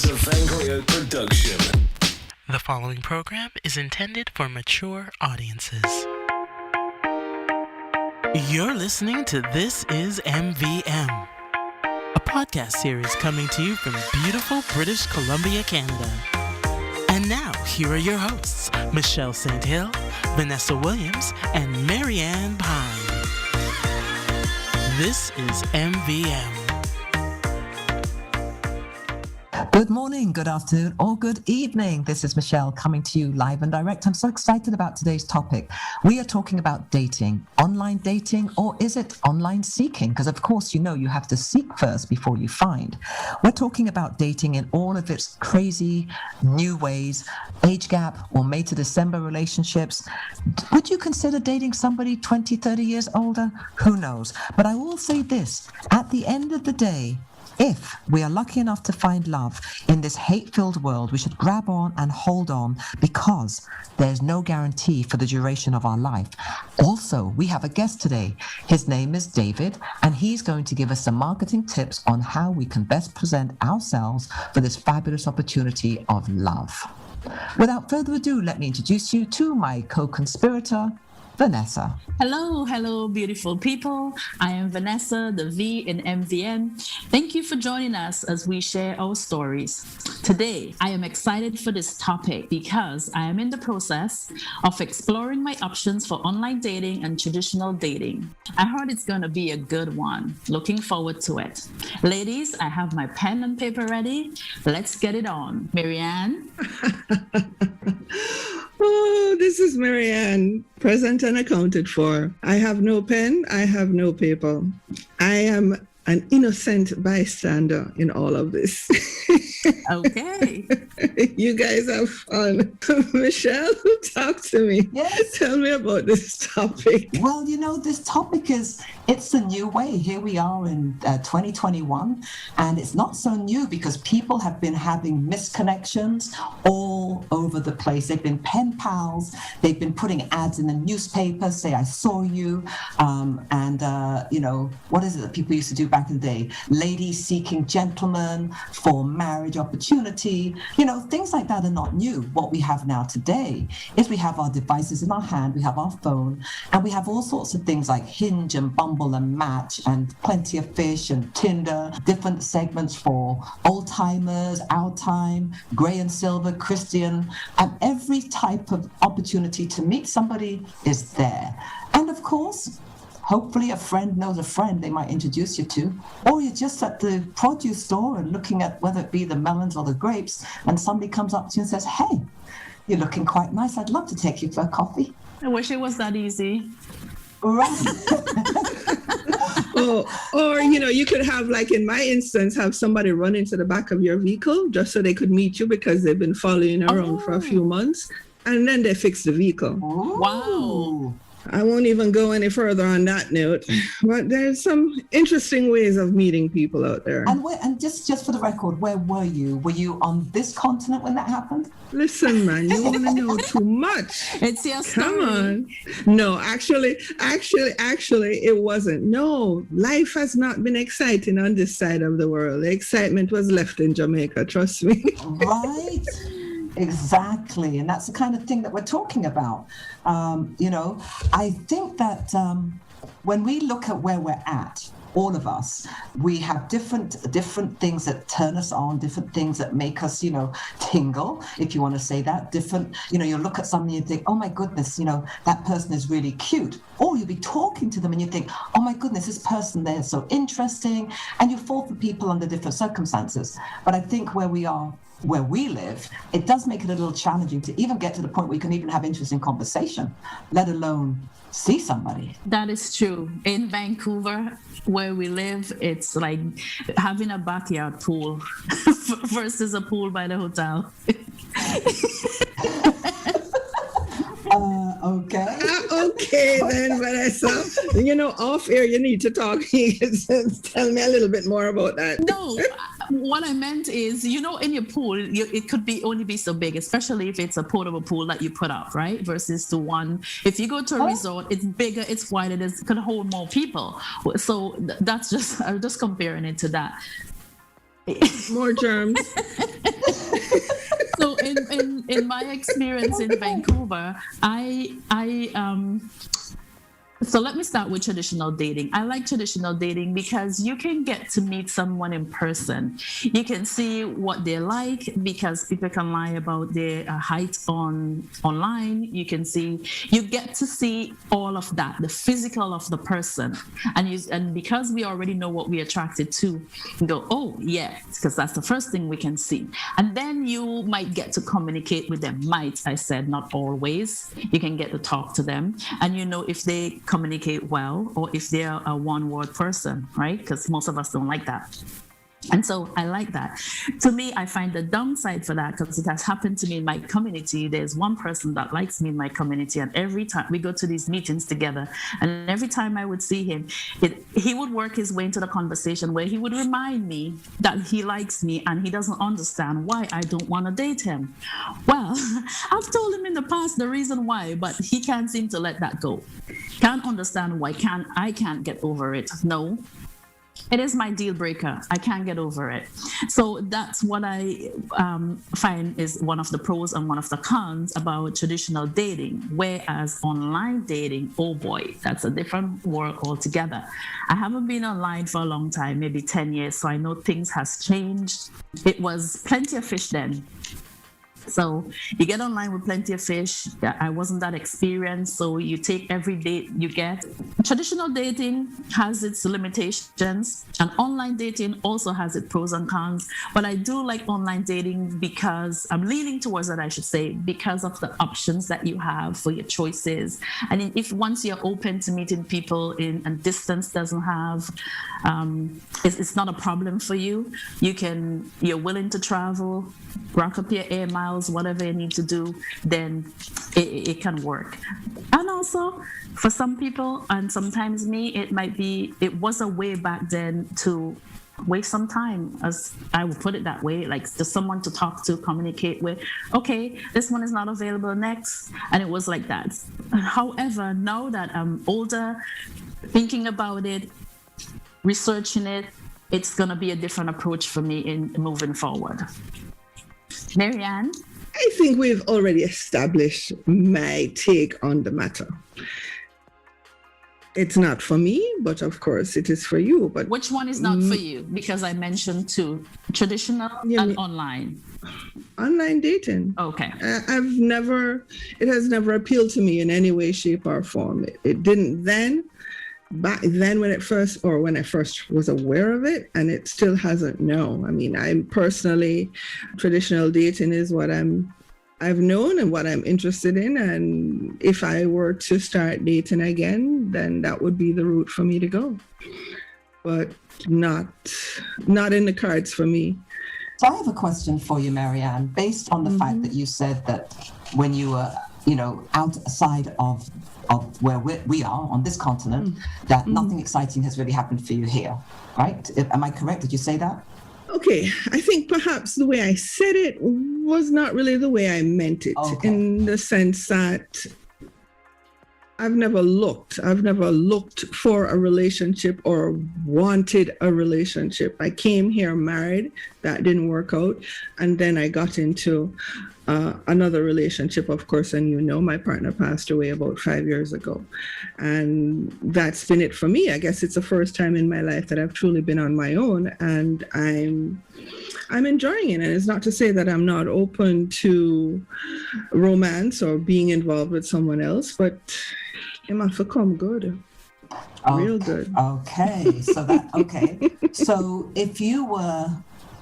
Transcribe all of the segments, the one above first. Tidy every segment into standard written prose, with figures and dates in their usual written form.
is a VANGRIOT production. The following program is intended for mature audiences. You're listening to This is MVM, a podcast series coming to you from beautiful British Columbia, Canada. And now, here are your hosts, Michelle St. Hill, Vanessa Williams, and Maryann Pine. This is MVM. Good morning, good afternoon, or good evening. This is Michelle coming to you live and direct. I'm so excited about today's topic. We are talking about dating, online dating, or is it online seeking? Because of course, you know, you have to seek first before you find. We're talking about dating in all of its crazy new ways, age gap or May to December relationships. Would you consider dating somebody 20, 30 years older? Who knows? But I will say this, at the end of the day, if we are lucky enough to find love in this hate-filled world, we should grab on and hold on because there's no guarantee for the duration of our life. Also, we have a guest today. His name is David, and he's going to give us some marketing tips on how we can best present ourselves for this fabulous opportunity of love. Without further ado, let me introduce you to my co-conspirator, Vanessa. Hello, beautiful people. I am Vanessa, the V in MVM. Thank you for joining us as we share our stories. Today, I am excited for this topic because I am in the process of exploring my options for online dating and traditional dating. I heard it's going to be a good one. Looking forward to it. Ladies, I have my pen and paper ready. Let's get it on. Maryann? Oh, this is Maryann, present and accounted for. I have no pen, I have no paper. I am an innocent bystander in all of this. Okay. You guys have fun. Michelle, talk to me. Yes. Tell me about this topic. Well, you know, this topic it's a new way. Here we are in 2021, and it's not so new because people have been having misconnections all over the place. They've been pen pals. They've been putting ads in the newspaper, say, I saw you. You know, what is it that people used to do back in the day? Ladies seeking gentlemen for marriage opportunity. You know, things like that are not new. What we have now today is we have our devices in our hand, we have our phone, and we have all sorts of things like Hinge and Bumble and Match and Plenty of Fish and Tinder, different segments for old timers, our time, gray and silver, Christian, and every type of opportunity to meet somebody is there. And of course, hopefully a friend knows a friend they might introduce you to, or you're just at the produce store and looking at whether it be the melons or the grapes, and somebody comes up to you and says, hey, you're looking quite nice. I'd love to take you for a coffee. I wish it was that easy. Right. Or, you know, you could have, like in my instance, have somebody run into the back of your vehicle just so they could meet you because they've been following you around for a few months, and then they fix the vehicle. Ooh. Wow. I won't even go any further on that note, but there's some interesting ways of meeting people out there. And just for the record, where were you? Were you on this continent when that happened? Listen, man, you want to know too much. It's your story. Come on. No, actually, it wasn't. No, life has not been exciting on this side of the world. The excitement was left in Jamaica, trust me. Right. Exactly. And that's the kind of thing that we're talking about. You know, I think that when we look at where we're at, all of us, we have different things that turn us on, different things that make us, you know, tingle, if you want to say that. Different, you know, you look at something and you think, oh my goodness, you know, that person is really cute. Or you'll be talking to them and you think, oh my goodness, this person there is so interesting. And you fall for people under different circumstances. But I think where we are, where we live, it does make it a little challenging to even get to the point where you can even have interesting conversation, let alone see somebody. That is true. In Vancouver, where we live, it's like having a backyard pool versus a pool by the hotel. Okay. Okay, then, Vanessa. You know, off air, you need to talk. Tell me a little bit more about that. No, what I meant is, you know, in your pool, it could be only be so big, especially if it's a portable pool that you put up, right? Versus the one, if you go to a resort, it's bigger, it's wider, it can hold more people. So that's just, I'm just comparing it to that. More germs. So in my experience in Vancouver, so let me start with traditional dating. I like traditional dating because you can get to meet someone in person. You can see what they're like because people can lie about their height online. You get to see all of that, the physical of the person. And because we already know what we're attracted to, you go, oh yeah, because that's the first thing we can see. And then you might get to communicate with them. I said, not always. You can get to talk to them, and you know if they communicate well or if they're a one-word person, right? Because most of us don't like that. And so I like that. To me, I find the downside for that, because it has happened to me in my community. There's one person that likes me in my community, and every time we go to these meetings together, and every time I would see him, he would work his way into the conversation where he would remind me that he likes me and he doesn't understand why I don't want to date him. Well, I've told him in the past the reason why, but he can't seem to let that go. Can't understand why. I can't get over it. No. It is my deal breaker. I can't get over it. So that's what I find is one of the pros and one of the cons about traditional dating. Whereas online dating, oh boy, that's a different world altogether. I haven't been online for a long time, maybe 10 years, so I know things has changed. It was plenty of fish then. So you get online with plenty of fish. I wasn't that experienced, so you take every date you get. Traditional dating has its limitations, and online dating also has its pros and cons. But I do like online dating because I'm leaning towards that, I should say, because of the options that you have for your choices. And if once you're open to meeting people and distance doesn't have, it's not a problem for you. You're willing to travel, rack up your air miles, whatever you need to do, then it can work. And also for some people, and sometimes me, it was a way back then to waste some time, as I would put it that way, like just someone to talk to, communicate with. Okay, this one is not available, next. And it was like that. However, now that I'm older, thinking about it, researching it, it's going to be a different approach for me in moving forward. Maryann? I think we've already established my take on the matter. It's not for me, but of course it is for you. But which one is not for you? Because I mentioned two, traditional and online. Online dating. Okay. It has never appealed to me in any way, shape, or form. It didn't then. Back then when I first was aware of it, and it still hasn't now. I mean, I'm personally, traditional dating is what I've known and what I'm interested in. And if I were to start dating again, then that would be the route for me to go. But not in the cards for me. So I have a question for you, Maryann, based on the fact that you said that when you were, outside of where we are on this continent, that nothing exciting has really happened for you here, right? Am I correct? Did you say that? Okay, I think perhaps the way I said it was not really the way I meant it, in the sense that I've never looked for a relationship or wanted a relationship. I came here married, that didn't work out. And then I got into another relationship, of course, and my partner passed away about 5 years ago. And that's been it for me. I guess it's the first time in my life that I've truly been on my own, and I'm enjoying it. And it's not to say that I'm not open to romance or being involved with someone else, but it must come good. Real good. Okay. So if you were,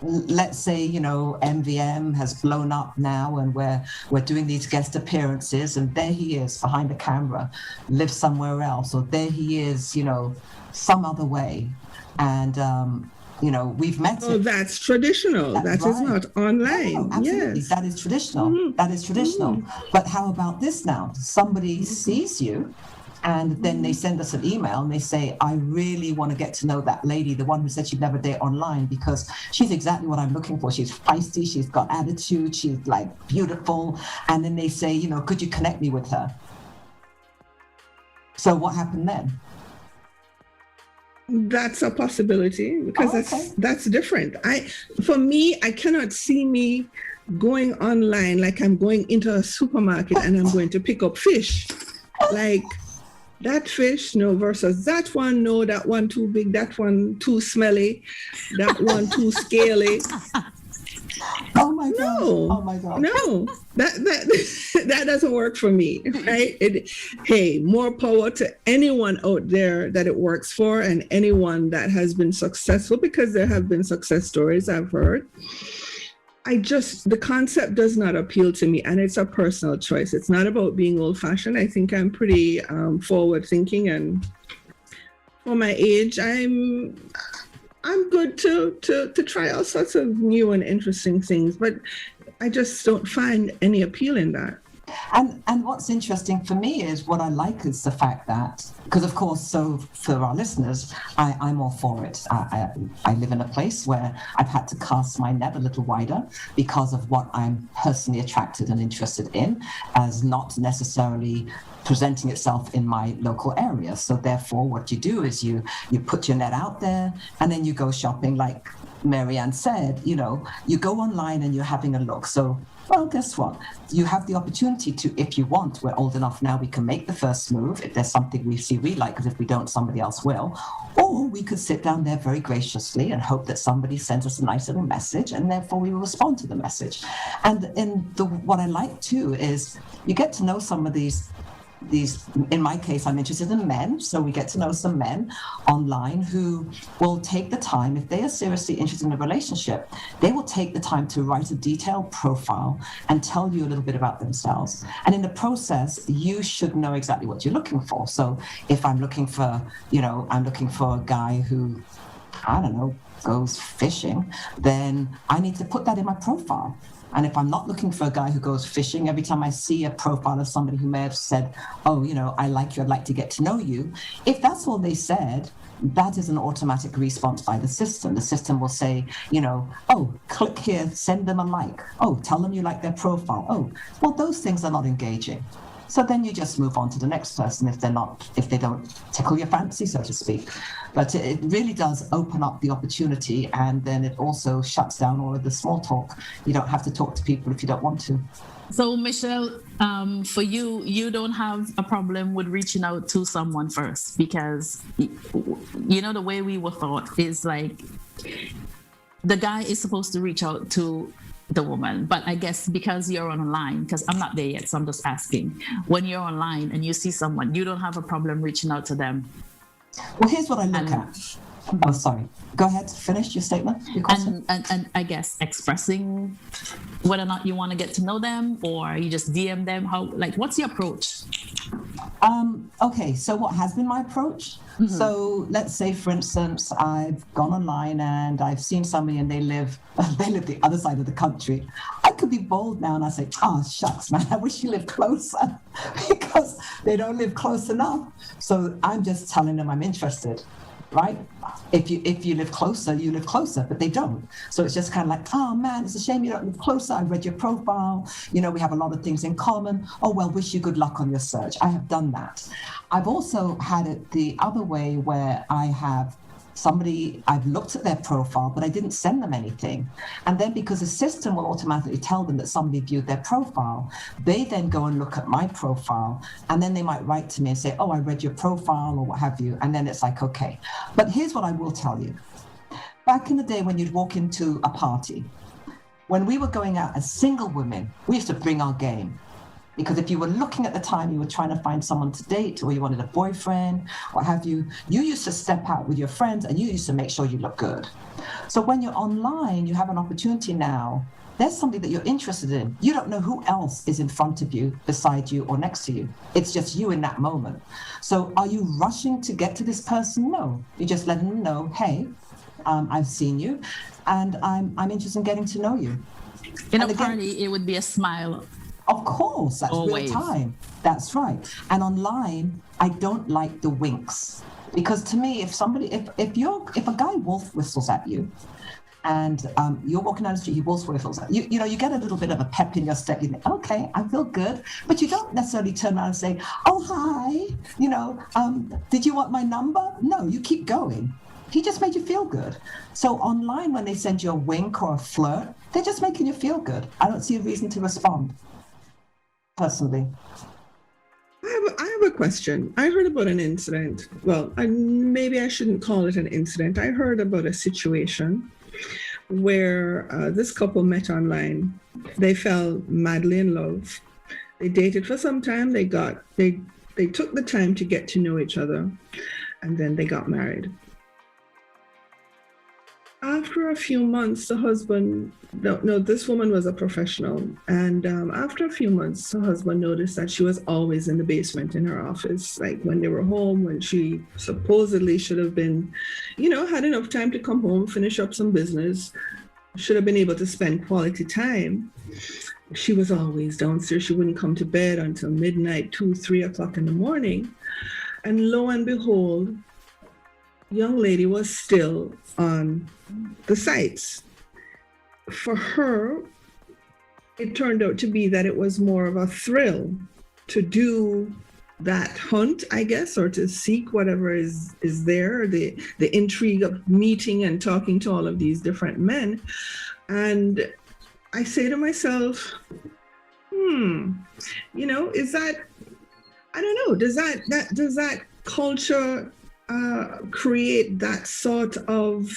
let's say, MVM has blown up now and we're doing these guest appearances, and there he is behind the camera, lives somewhere else, or there he is, some other way. And we've met him. Oh, that's traditional. That is not online. No, absolutely. Yes. That is traditional. That is traditional. But how about this now? Somebody sees you, and then they send us an email and they say, I really want to get to know that lady, the one who said she'd never date online, because she's exactly what I'm looking for. She's feisty, she's got attitude, she's like beautiful. And then they say, could you connect me with her? So what happened then? That's a possibility because okay. that's different. For me, I cannot see me going online like I'm going into a supermarket and I'm going to pick up fish. Like that fish, no, versus that one, no, that one too big, that one too smelly, that one too scaly. Oh my God. No, oh my God. No, that doesn't work for me, right? Hey, more power to anyone out there that it works for and anyone that has been successful, because there have been success stories I've heard. The concept does not appeal to me, and it's a personal choice. It's not about being old-fashioned. I think I'm pretty forward-thinking, and for my age, I'm good to try all sorts of new and interesting things, but I just don't find any appeal in that. And what's interesting for me is what I like is the fact that, because of course, so for our listeners, I'm all for it. I live in a place where I've had to cast my net a little wider because of what I'm personally attracted and interested in, as not necessarily presenting itself in my local area. So therefore, what you do is you put your net out there and then you go shopping. Like Maryann said, you go online and you're having a look. So, well, guess what? You have the opportunity to, if you want, we're old enough now, we can make the first move if there's something we see we like, because if we don't, somebody else will. Or we could sit down there very graciously and hope that somebody sends us a nice little message, and therefore we will respond to the message. And what I like too is you get to know some of these, in my case, I'm interested in men, so we get to know some men online who will take the time, if they are seriously interested in a relationship, they will take the time to write a detailed profile and tell you a little bit about themselves. And in the process, you should know exactly what you're looking for. So if I'm looking for, a guy who, I don't know, goes fishing, then I need to put that in my profile. And if I'm not looking for a guy who goes fishing, every time I see a profile of somebody who may have said, oh, I like you, I'd like to get to know you, if that's all they said, that is an automatic response by the system. The system will say, oh, click here, send them a like. Oh, tell them you like their profile. Oh, well, those things are not engaging. So then you just move on to the next person if they don't tickle your fancy, so to speak. But it really does open up the opportunity, and then it also shuts down all of the small talk. You don't have to talk to people if you don't want to. So Michelle, for you don't have a problem with reaching out to someone first, because the way we were taught is like the guy is supposed to reach out to the woman. But I guess because you're online, because I'm not there yet, so I'm just asking, when you're online and you see someone, you don't have a problem reaching out to them. Well, here's what I look at. Oh, sorry. Go ahead. Finish your statement. Your question. And I guess expressing whether or not you want to get to know them, or you just DM them. What's your approach? Okay. So what has been my approach? Mm-hmm. So let's say, for instance, I've gone online and I've seen somebody and they live the other side of the country. I could be bold now and I say, oh, shucks, man, I wish you lived closer, because they don't live close enough. So I'm just telling them I'm interested. Right? If you live closer, you live closer, but they don't. So it's just kind of like, oh man, it's a shame you don't live closer. I read your profile. We have a lot of things in common. Oh, well, wish you good luck on your search. I have done that. I've also had it the other way, where I have somebody, I've looked at their profile, but I didn't send them anything. And then because the system will automatically tell them that somebody viewed their profile, they then go and look at my profile, and then they might write to me and say, oh, I read your profile or what have you. And then it's like, okay. But here's what I will tell you. Back in the day when you'd walk into a party, when we were going out as single women, we used to bring our game. Because if you were looking at the time, you were trying to find someone to date, or you wanted a boyfriend, what have you, you used to step out with your friends and you used to make sure you look good. So when you're online, you have an opportunity now. There's somebody that you're interested in. You don't know who else is in front of you, beside you, or next to you. It's just you in that moment. So are you rushing to get to this person? No. You just let them know, hey, I've seen you and I'm interested in getting to know you. In a party, it would be a smile. Of course, that's real time. That's right. And online, I don't like the winks, because to me, if a guy wolf whistles at you, and you're walking down the street, he walks away, you know, you get a little bit of a pep in your step. You think, okay, I feel good, but you don't necessarily turn around and say, oh, hi, you know, did you want my number? No, you keep going. He just made you feel good. So online, when they send you a wink or a flirt, they're just making you feel good. I don't see a reason to respond, personally. I have a question. I heard about an incident. Well, maybe I shouldn't call it an incident. I heard about a situation where this couple met online. They fell madly in love. They dated for some time. They took the time to get to know each other, and then they got married. After a few months, the husband, this woman was a professional. And after a few months, the husband noticed that she was always in the basement in her office, like when they were home, when she supposedly should have been, you know, had enough time to come home, finish up some business, should have been able to spend quality time. She was always downstairs. She wouldn't come to bed until midnight, 2, 3 o'clock in the morning. And lo and behold, young lady was still on the sites. For her, it turned out to be that it was more of a thrill to do that hunt, I guess, or to seek whatever is there, the intrigue of meeting and talking to all of these different men. And I say to myself, you know, is that, I don't know, does that culture create that sort of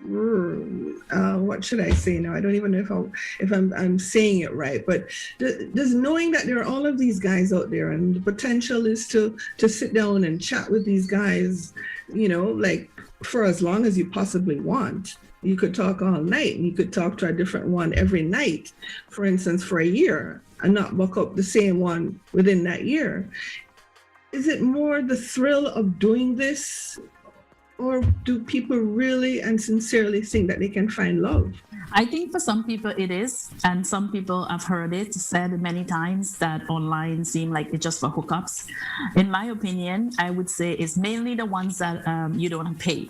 what should I say now? I don't even know if I'm saying it right, but does knowing that there are all of these guys out there and the potential is to sit down and chat with these guys, you know, like for as long as you possibly want. You could talk all night and you could talk to a different one every night, for instance, for a year, and not buck up the same one within that year. Is it more the thrill of doing this, or do people really and sincerely think that they can find love? I think for some people it is, and some people, I've heard it said many times that online seem like it's just for hookups. In my opinion, I would say it's mainly the ones that you don't pay.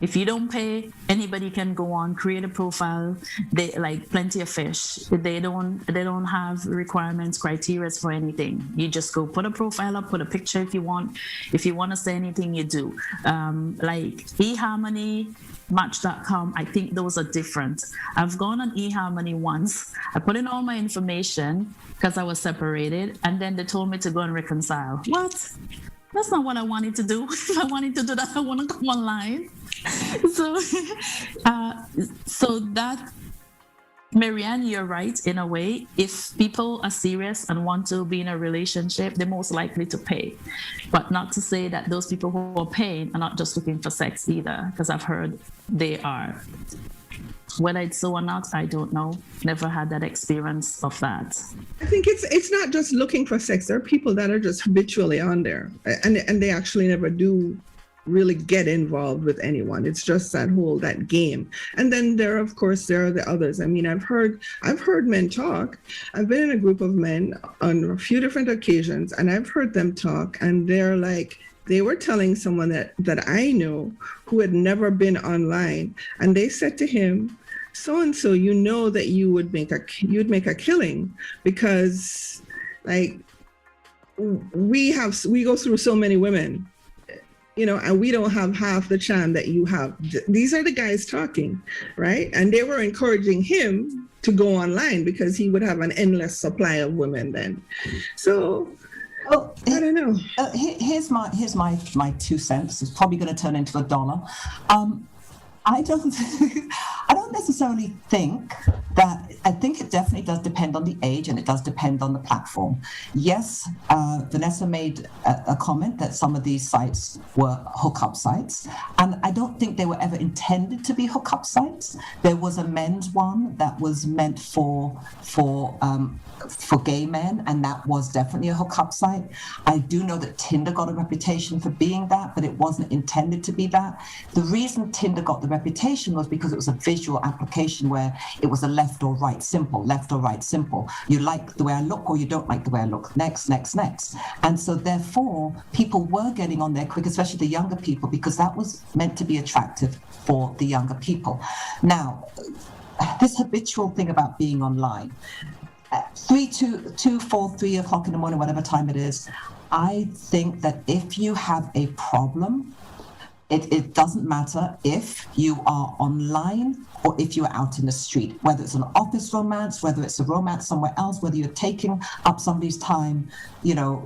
If you don't pay, anybody can go on, create a profile. They like plenty of fish. They don't have requirements, criteria for anything. You just go put a profile up, put a picture if you want. If you want to say anything, you do. Like eHarmony, Match.com, I think those are different. I've gone on eHarmony once. I put in all my information because I was separated, and then they told me to go and reconcile. What? That's not what I wanted to do. If I wanted to do that, I want to come online. So that, Maryann, you're right in a way. If people are serious and want to be in a relationship, they're most likely to pay. But not to say that those people who are paying are not just looking for sex either, because I've heard they are. Whether it's so or not, I don't know. Never had that experience of that. I think it's not just looking for sex. There are people that are just habitually on there, and they actually never do really get involved with anyone. It's just that game. And then there are the others. I mean, I've heard men talk. I've been in a group of men on a few different occasions, and I've heard them talk, and they're like, they were telling someone that I know who had never been online, and they said to him, so-and-so, you know that you'd make a killing because like we go through so many women, you know, and we don't have half the charm that you have. These are the guys talking, right? And they were encouraging him to go online because he would have an endless supply of women then. So I don't know. Here's my 2 cents. It's probably going to turn into $1. I don't necessarily think that. I think it definitely does depend on the age, and it does depend on the platform. Yes, Vanessa made a comment that some of these sites were hookup sites, and I don't think they were ever intended to be hookup sites. There was a men's one that was meant for gay men, and that was definitely a hookup site. I do know that Tinder got a reputation for being that, but it wasn't intended to be that. The reason Tinder got the reputation was because it was a visual application where it was a left or right simple, left or right, simple. You like the way I look or you don't like the way I look. Next. And so therefore, people were getting on there quick, especially the younger people, because that was meant to be attractive for the younger people. Now, this habitual thing about being online, 3 o'clock in the morning, whatever time it is, I think that if you have a problem, it doesn't matter if you are online or if you're out in the street, whether it's an office romance, whether it's a romance somewhere else, whether you're taking up somebody's time,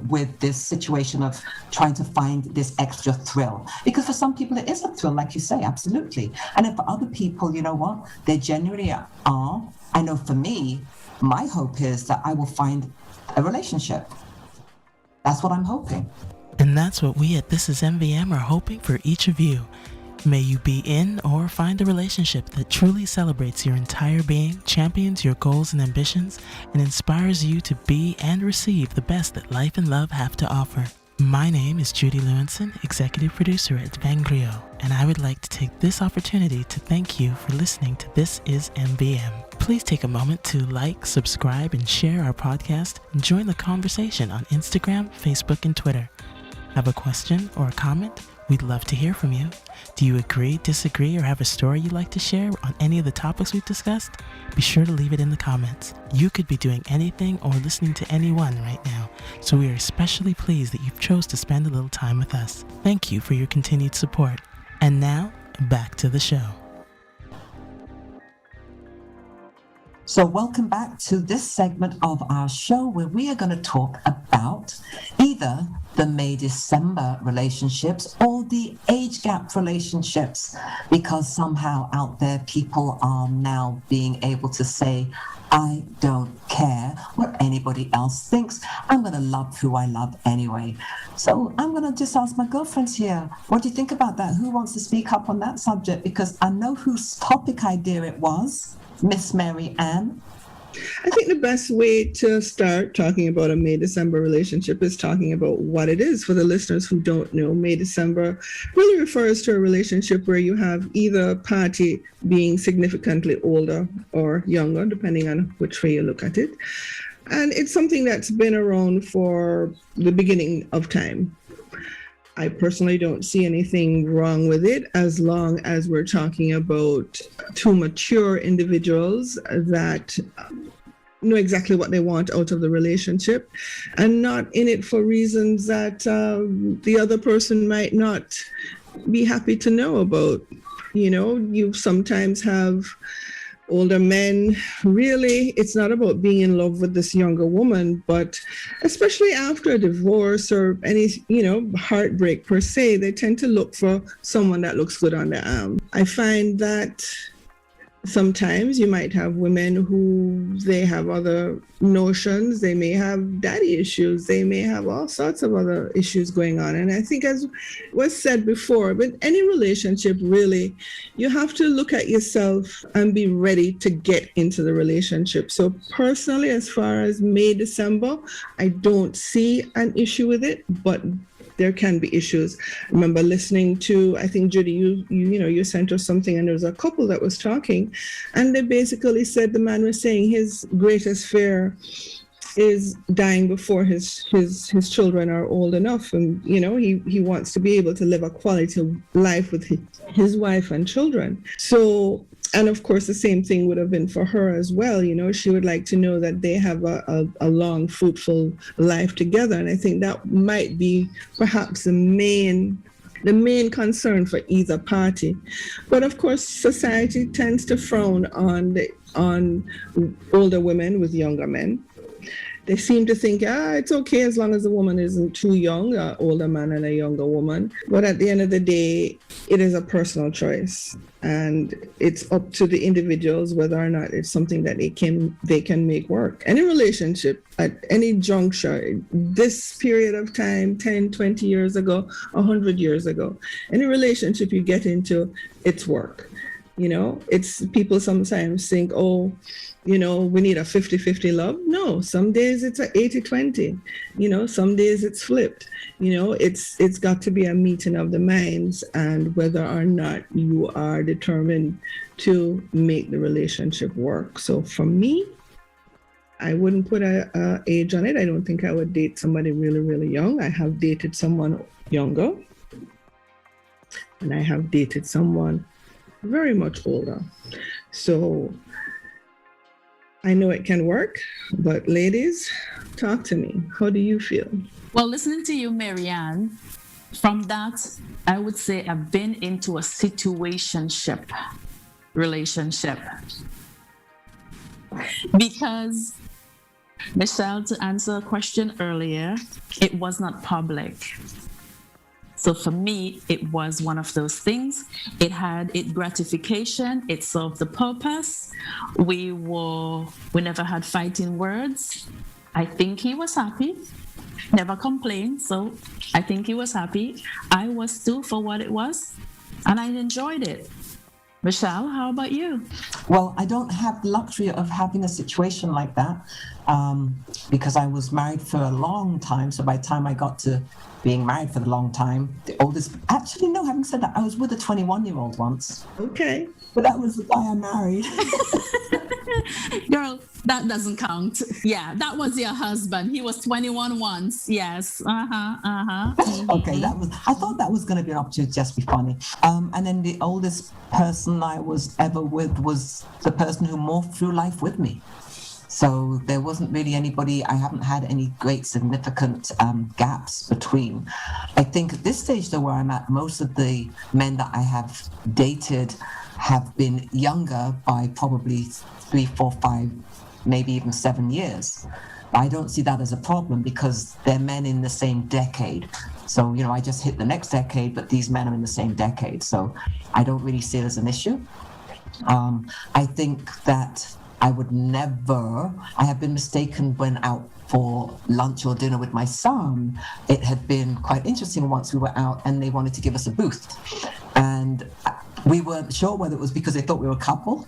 with this situation of trying to find this extra thrill. Because for some people it is a thrill, like you say, absolutely. And then for other people, you know what, they genuinely are. I know for me, my hope is that I will find a relationship. That's what I'm hoping. And that's what we at This Is MVM are hoping for each of you. May you be in or find a relationship that truly celebrates your entire being, champions your goals and ambitions, and inspires you to be and receive the best that life and love have to offer. My name is Judi Lewinson, Executive Producer at VANGRIOT, and I would like to take this opportunity to thank you for listening to This Is MVM. Please take a moment to like, subscribe, and share our podcast, and join the conversation on Instagram, Facebook, and Twitter. Have a question or a comment? We'd love to hear from you. Do you agree, disagree, or have a story you'd like to share on any of the topics we've discussed? Be sure to leave it in the comments. You could be doing anything or listening to anyone right now, so we are especially pleased that you've chose to spend a little time with us. Thank you for your continued support. And now, back to the show. So welcome back to this segment of our show where we are going to talk about either the May-December relationships or the age gap relationships, because somehow out there people are now being able to say, I don't care what anybody else thinks. I'm going to love who I love anyway. So I'm going to just ask my girlfriends here, what do you think about that? Who wants to speak up on that subject? Because I know whose topic idea it was. Miss Maryann. I think the best way to start talking about a May-December relationship is talking about what it is. For the listeners who don't know, May-December really refers to a relationship where you have either party being significantly older or younger, depending on which way you look at it. And it's something that's been around for the beginning of time. I personally don't see anything wrong with it as long as we're talking about two mature individuals that know exactly what they want out of the relationship and not in it for reasons that the other person might not be happy to know about. You sometimes have older men, really, it's not about being in love with this younger woman, but especially after a divorce or any, heartbreak per se, they tend to look for someone that looks good on their arm. I find that sometimes you might have women who they have other notions, they may have daddy issues, they may have all sorts of other issues going on. And I think, as was said before, but any relationship really, you have to look at yourself and be ready to get into the relationship. So personally, as far as May, December, I don't see an issue with it, but there can be issues. I remember listening to, I think, Judi, you sent us something, and there was a couple that was talking, and they basically said the man was saying his greatest fear is dying before his children are old enough, and he wants to be able to live a quality life with his wife and children. So, and of course, the same thing would have been for her as well. She would like to know that they have a long, fruitful life together. And I think that might be perhaps the main concern for either party. But of course, society tends to frown on older women with younger men. They seem to think, it's okay as long as the woman isn't too young, an older man and a younger woman. But at the end of the day, it is a personal choice. And it's up to the individuals whether or not it's something that they can make work. Any relationship at any juncture, this period of time, 10, 20 years ago, 100 years ago, any relationship you get into, it's work. You know, it's people sometimes think, oh, you know, we need a 50-50 love. No, some days it's a 80-20. You know, some days it's flipped. You know, it's got to be a meeting of the minds, and whether or not you are determined to make the relationship work. So for me, I wouldn't put a age on it. I don't think I would date somebody really, really young. I have dated someone younger, and I have dated someone very much older. So I know it can work, but ladies, talk to me. How do you feel? Well, listening to you, Maryann, from that, I would say I've been into a situationship relationship. Because, Michelle, to answer a question earlier, it was not public. So for me, it was one of those things. It had its gratification. It served the purpose. We never had fighting words. I think he was happy. Never complained. So I think he was happy. I was too, for what it was. And I enjoyed it. Michelle, how about you? Well, I don't have the luxury of having a situation like that because I was married for a long time. So by the time I got to being married for the long time, the oldest, actually, no, having said that, I was with a 21-year-old once. Okay. But that was the guy I married. Girl, that doesn't count. Yeah, that was your husband. He was 21 once. Yes. Okay, I thought that was going to be an opportunity to just be funny. And then the oldest person I was ever with was the person who morphed through life with me. So there wasn't really anybody, I haven't had any great significant gaps between. I think at this stage, though, where I'm at, most of the men that I have dated have been younger by probably 3, 4, 5, maybe even 7 years. I don't see that as a problem because they're men in the same decade. So, you know, I just hit the next decade, but these men are in the same decade. So I don't really see it as an issue. I think that I have been mistaken when out for lunch or dinner with my son. It had been quite interesting once we were out and they wanted to give us a booth. And we weren't sure whether it was because they thought we were a couple.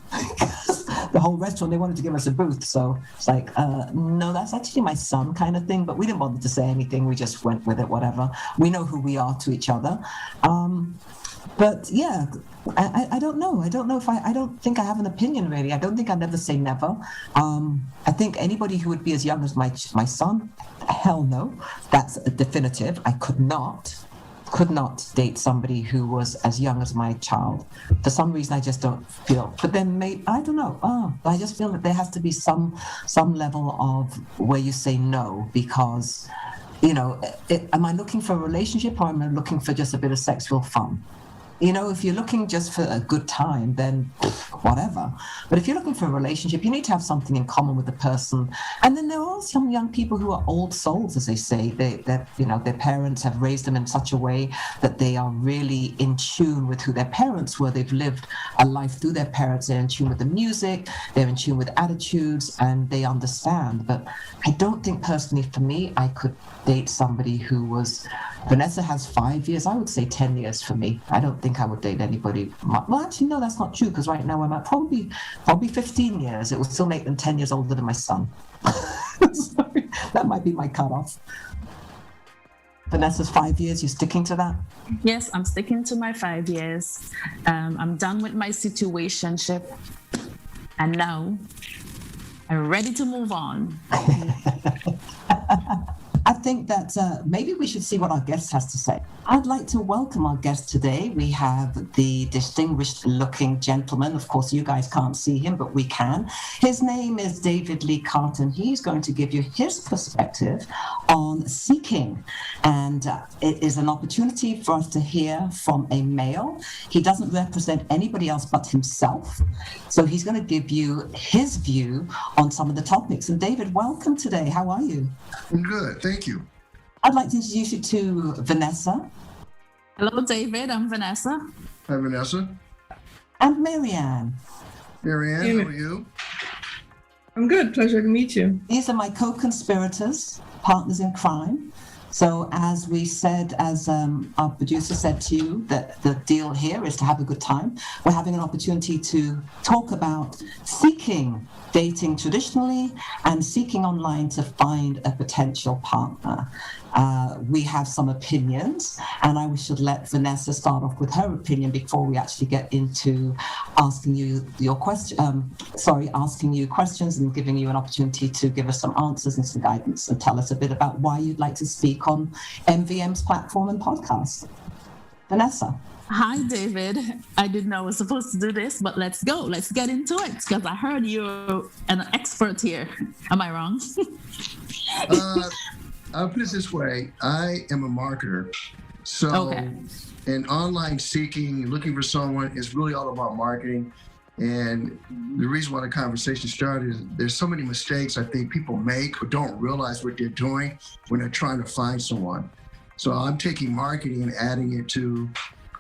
The whole restaurant, they wanted to give us a booth. So it's like, no, that's actually my son kind of thing. But we didn't bother to say anything. We just went with it, whatever. We know who we are to each other. But yeah, I don't know. I don't think I have an opinion really. I don't think I'd ever say never. I think anybody who would be as young as my son, hell no. That's a definitive. I could not date somebody who was as young as my child. For some reason, I just don't feel. But then, I don't know. I just feel that there has to be some level of where you say no because, you know, am I looking for a relationship or am I looking for just a bit of sexual fun? You know, if you're looking just for a good time, then whatever. But if you're looking for a relationship, you need to have something in common with the person. And then there are some young people who are old souls, as they say. Their parents have raised them in such a way that they are really in tune with who their parents were. They've lived a life through their parents. They're in tune with the music. They're in tune with attitudes, and they understand. But I don't think personally, for me, I could date somebody who was. Vanessa has 5 years. I would say 10 years for me. I don't think I would date anybody. Well, actually, no, that's not true because right now I'm at probably 15 years. It will still make them 10 years older than my son. Sorry, that might be my cutoff. Vanessa's 5 years. You sticking to that? Yes, I'm sticking to my 5 years. I'm done with my situationship, and now I'm ready to move on. I think that maybe we should see what our guest has to say. I'd like to welcome our guest today. We have the distinguished looking gentleman. Of course, you guys can't see him, but we can. His name is David Lee Carton. He's going to give you his perspective on seeking. And it is an opportunity for us to hear from a male. He doesn't represent anybody else but himself. So he's going to give you his view on some of the topics. And David, welcome today. How are you? I'm good. Thank you. I'd like to introduce you to Vanessa. Hello, David. I'm Vanessa. Hi, Vanessa. And Maryann. Maryann, how are you? I'm good. Pleasure to meet you. These are my co-conspirators, partners in crime. So as we said, as our producer said to you, that the deal here is to have a good time. We're having an opportunity to talk about seeking dating traditionally and seeking online to find a potential partner. We have some opinions, and I should let Vanessa start off with her opinion before we actually get into asking you asking you questions and giving you an opportunity to give us some answers and some guidance and tell us a bit about why you'd like to speak on MVM's platform and podcast. Vanessa. Hi, David. I didn't know I was supposed to do this, but let's go. Let's get into it, because I heard you're an expert here. Am I wrong? I'll put it this way. I am a marketer. So in online seeking, looking for someone is really all about marketing. And the reason why the conversation started is there's so many mistakes I think people make or don't realize what they're doing when they're trying to find someone. So I'm taking marketing and adding it to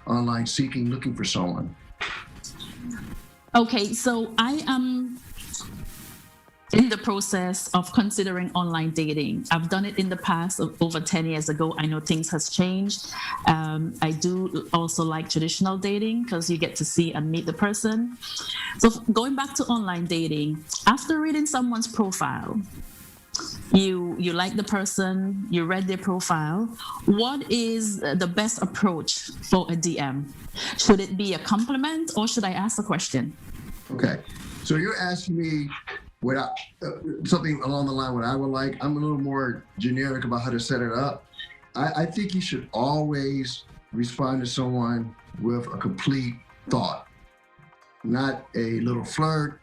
online seeking, looking for someone. Okay, so I am in the process of considering online dating. I've done it in the past, over 10 years ago. I know things has changed. I do also like traditional dating because you get to see and meet the person. So going back to online dating, after reading someone's profile, you like the person, you read their profile. What is the best approach for a DM? Should it be a compliment or should I ask a question? Okay, so you're asking me something along the line what I would like. I'm a little more generic about how to set it up. I think you should always respond to someone with a complete thought, not a little flirt.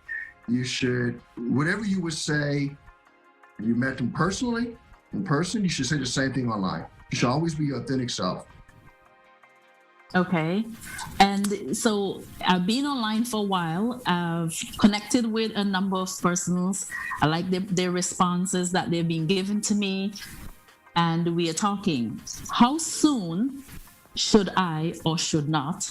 You should, whatever you would say, you met them personally, in person, you should say the same thing online. You should always be your authentic self. Okay. And so I've been online for a while. I've connected with a number of persons. I like their responses that they've been given to me. And we are talking. How soon should I or should not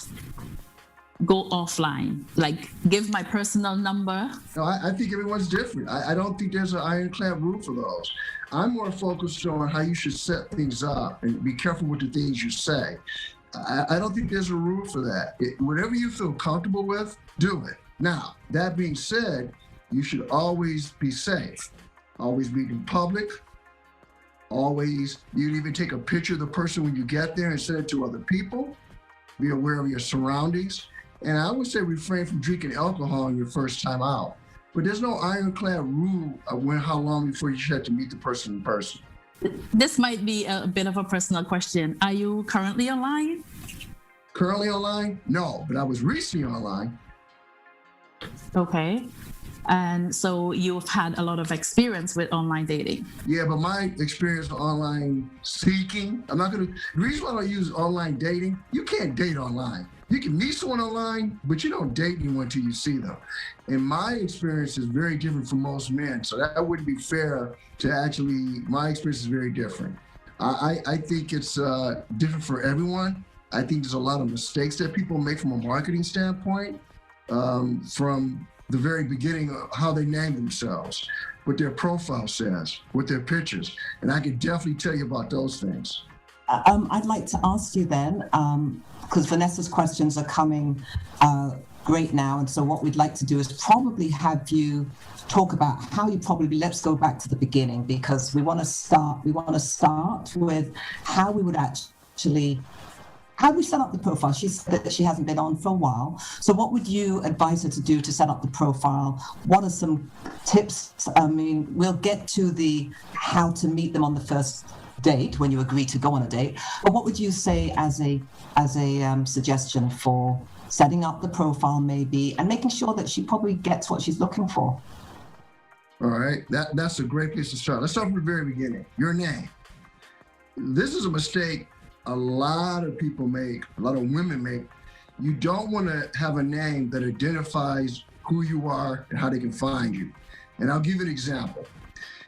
go offline? Like give my personal number? No, I think everyone's different. I don't think there's an ironclad rule for those. I'm more focused on how you should set things up and be careful with the things you say. I don't think there's a rule for that. Whatever you feel comfortable with, do it. Now, that being said, you should always be safe. Always be in public. Always, you'd even take a picture of the person when you get there and send it to other people. Be aware of your surroundings. And I would say refrain from drinking alcohol on your first time out. But there's no ironclad rule of how long before you should have to meet the person in person. This might be a bit of a personal question. Are you currently online? Currently online? No, but I was recently online. Okay. And so you've had a lot of experience with online dating. Yeah, but my experience with online seeking, the reason why I don't use online dating, you can't date online. You can meet someone online, but you don't date anyone until you see them. And my experience is very different from most men. So that wouldn't be fair to my experience is very different. I think it's different for everyone. I think there's a lot of mistakes that people make from a marketing standpoint, from the very beginning of how they name themselves, what their profile says, what their pictures. And I can definitely tell you about those things. I'd like to ask you then, because Vanessa's questions are coming great now. And so what we'd like to do is probably have you talk about how let's go back to the beginning, because we want to start with how we would how we set up the profile. She said that she hasn't been on for a while. So what would you advise her to do to set up the profile? What are some tips? I mean, we'll get to the how to meet them on the first date when you agree to go on a date. But what would you say as a suggestion for setting up the profile maybe and making sure that she probably gets what she's looking for? All right, that's a great place to start. Let's start from the very beginning. Your name. This is a mistake a lot of people make, a lot of women make. You don't want to have a name that identifies who you are and how they can find you. And I'll give you an example.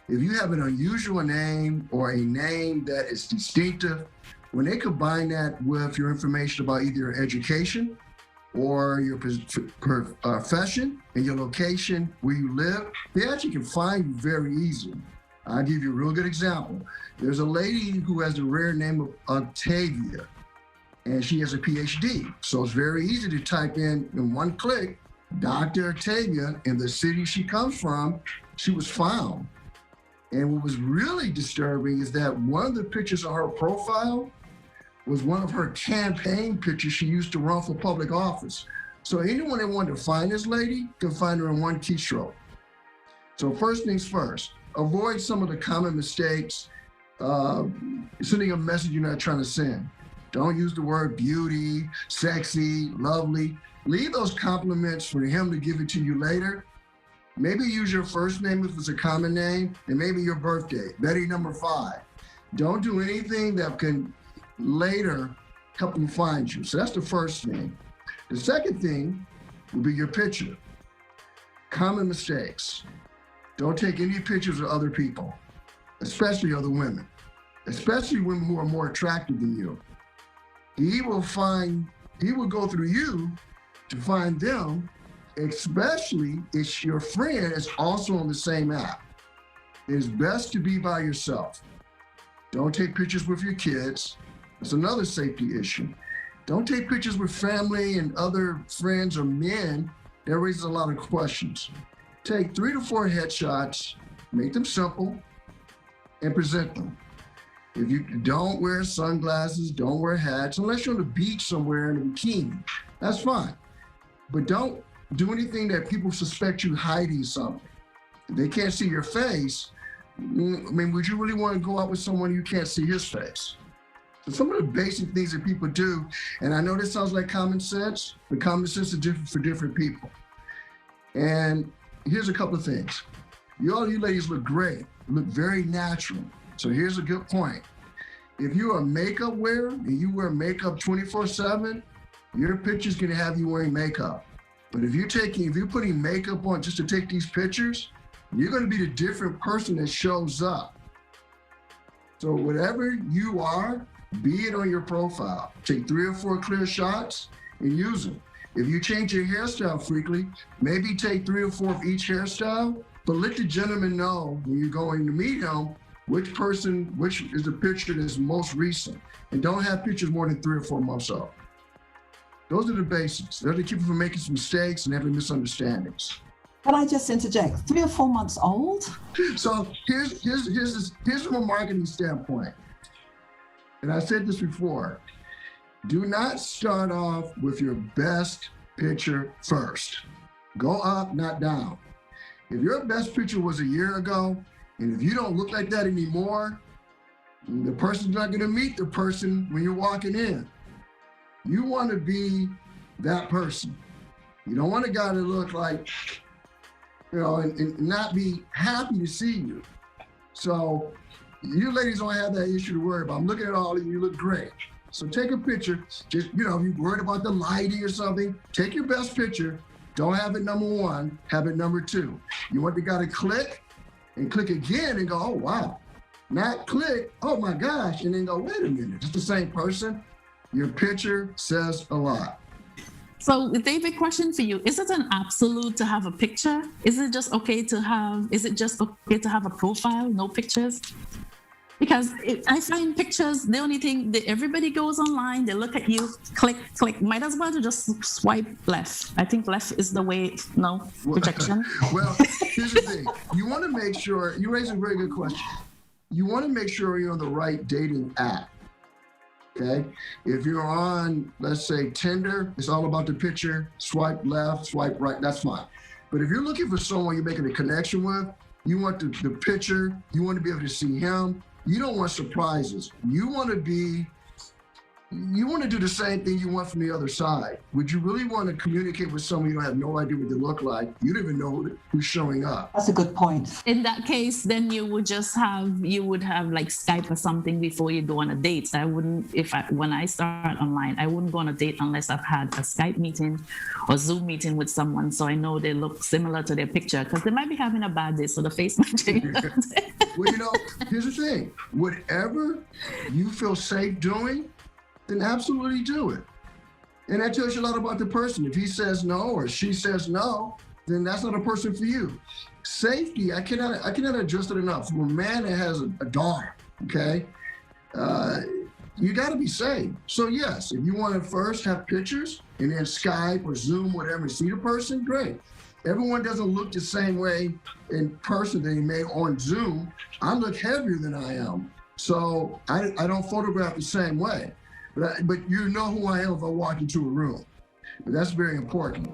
If you have an unusual name or a name that is distinctive, when they combine that with your information about either your education or your profession and your location where you live, they actually can find you very easily. I'll give you a real good example. There's a lady who has the rare name of Octavia, and she has a PhD. So it's very easy to type in one click, Dr. Octavia, and the city she comes from, she was found. And what was really disturbing is that one of the pictures on her profile was one of her campaign pictures she used to run for public office. So anyone that wanted to find this lady can find her in one keystroke. So first things first, avoid some of the common mistakes, sending a message you're not trying to send. Don't use the word beauty, sexy, lovely. Leave those compliments for him to give it to you later. Maybe use your first name if it's a common name, and maybe your birthday, Betty number 5. Don't do anything that can later help him find you. So that's the first thing. The second thing will be your picture. Common mistakes. Don't take any pictures of other people, especially other women, especially women who are more attractive than you. He will go through you to find them, especially if your friend is also on the same app. It is best to be by yourself. Don't take pictures with your kids. That's another safety issue. Don't take pictures with family and other friends or men. That raises a lot of questions. Take 3 to 4 headshots, make them simple, and present them. If you don't wear sunglasses, don't wear hats, unless you're on the beach somewhere in a bikini, that's fine. But don't do anything that people suspect you hiding something. If they can't see your face, I mean, would you really want to go out with someone you can't see his face? So some of the basic things that people do, and I know this sounds like common sense, but common sense is different for different people. And here's a couple of things. All you ladies look great, look very natural. So here's a good point. If you're a makeup wearer and you wear makeup 24/7, your picture's gonna have you wearing makeup. But if you're putting makeup on just to take these pictures, you're gonna be the different person that shows up. So whatever you are, be it on your profile. Take 3 or 4 clear shots and use them. If you change your hairstyle frequently, maybe take 3 or 4 of each hairstyle, but let the gentleman know when you're going to meet him, which is the picture that's most recent. And don't have pictures more than 3 or 4 months old. Those are the basics. They're to keep you from making some mistakes and having misunderstandings. Can I just interject? 3 or 4 months old? So here's from a marketing standpoint. And I said this before. Do not start off with your best picture first. Go up, not down. If your best picture was a year ago, and if you don't look like that anymore, the person's not gonna meet the person when you're walking in. You wanna be that person. You don't want a guy to look like, and not be happy to see you. So you ladies don't have that issue to worry about. I'm looking at all of you, you look great. So take a picture, just, if you're worried about the lighting or something, take your best picture. Don't have it number 1, have it number 2. You want the guy to click and click again and go, oh, wow. Not click, oh my gosh, and then go, wait a minute, it's the same person. Your picture says a lot. So David, question for you. Is it an absolute to have a picture? Is it just okay to have a profile, no pictures? Because I find pictures, the only thing that everybody goes online, they look at you, click, might as well just swipe left. I think left is the way, no, projection. Well, here's the thing. You want to make sure, you raise a very good question. You want to make sure you're on the right dating app, okay? If you're on, let's say Tinder, it's all about the picture, swipe left, swipe right, that's fine. But if you're looking for someone you're making a connection with, you want the picture, you want to be able to see him. You don't want surprises. You want to do the same thing you want from the other side. Would you really want to communicate with someone you don't have no idea what they look like? You don't even know who's showing up. That's a good point. In that case, then you would have like Skype or something before you go on a date. When I start online, I wouldn't go on a date unless I've had a Skype meeting or Zoom meeting with someone, so I know they look similar to their picture, because they might be having a bad day, so the face might change. Well, here's the thing. Whatever you feel safe doing, then absolutely do it. And that tells you a lot about the person. If he says no or she says no, then that's not a person for you. Safety, I cannot adjust it enough. For a man that has a daughter, okay, you got to be safe. So yes, if you want to first have pictures and then Skype or Zoom, whatever, and see the person, great. Everyone doesn't look the same way in person that they may on Zoom. I look heavier than I am. So I don't photograph the same way. But you know who I am if I walk into a room. But that's very important.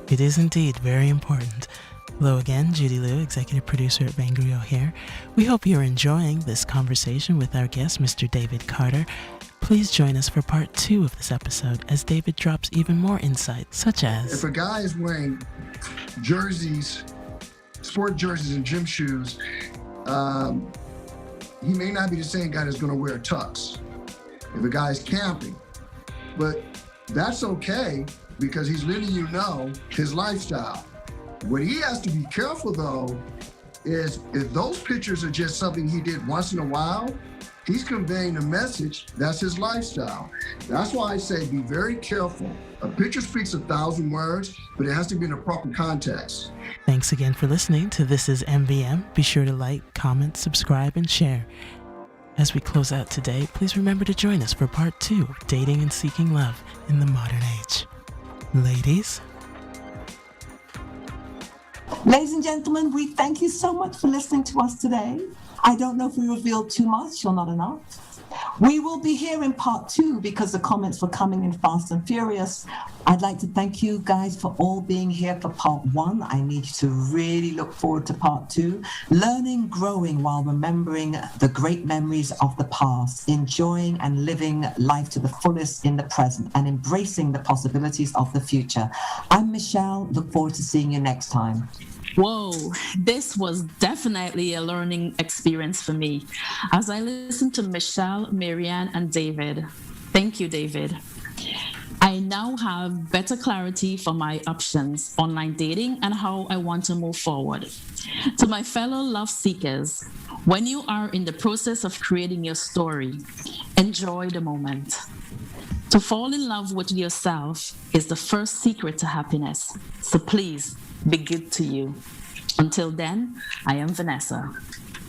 It is indeed very important. Hello again, JudiLew, executive producer at VANGRIOT here. We hope you're enjoying this conversation with our guest, Mr. David Carter. Please join us for part 2 of this episode as David drops even more insights, such as... If a guy is wearing jerseys, sport jerseys and gym shoes, he may not be the same guy that's going to wear tux. If a guy's camping, but that's okay because he's letting you know his lifestyle. What he has to be careful though is if those pictures are just something he did once in a while, he's conveying the message that's his lifestyle. That's why I say be very careful. A picture speaks 1,000 words, but it has to be in a proper context. Thanks again for listening to This is MVM. Be sure to like, comment, subscribe, and share. As we close out today, please remember to join us for part 2 of Dating and Seeking Love in the Modern Age. Ladies and gentlemen, we thank you so much for listening to us today. I don't know if we revealed too much or not enough. We will be here in part 2 because the comments were coming in fast and furious. I'd like to thank you guys for all being here for part 1. I need you to really look forward to part 2. Learning, growing while remembering the great memories of the past, enjoying and living life to the fullest in the present, and embracing the possibilities of the future. I'm Michelle. Look forward to seeing you next time. Whoa, this was definitely a learning experience for me as I listened to Michelle, Maryann, and David. Thank you, David. I now have better clarity for my options, online dating, and how I want to move forward. To my fellow love seekers, when you are in the process of creating your story, enjoy the moment. To fall in love with yourself is the first secret to happiness. So please, be good to you. Until then, I am Vanessa.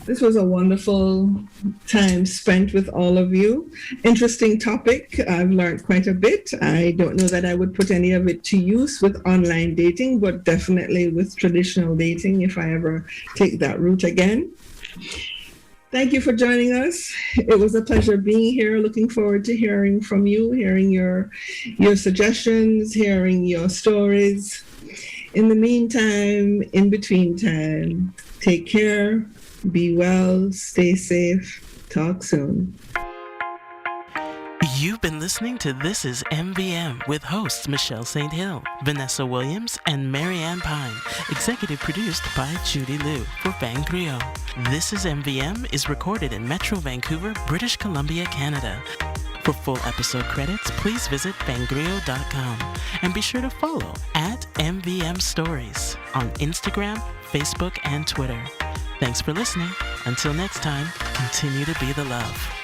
This was a wonderful time spent with all of you. Interesting topic. I've learned quite a bit. I don't know that I would put any of it to use with online dating, but definitely with traditional dating if I ever take that route again. Thank you for joining us. It was a pleasure being here. Looking forward to hearing from you, hearing your suggestions, hearing your stories. In the meantime, in between time, take care, be well, stay safe, talk soon. You've been listening to This is MVM with hosts Michelle St. Hill, Vanessa Williams, and Maryann Pine, executive produced by JudiLew for VANGRIOT. This is MVM is recorded in Metro Vancouver, British Columbia, Canada. For full episode credits, please visit vangriot.com and be sure to follow at MVM Stories on Instagram, Facebook, and Twitter. Thanks for listening. Until next time, continue to be the love.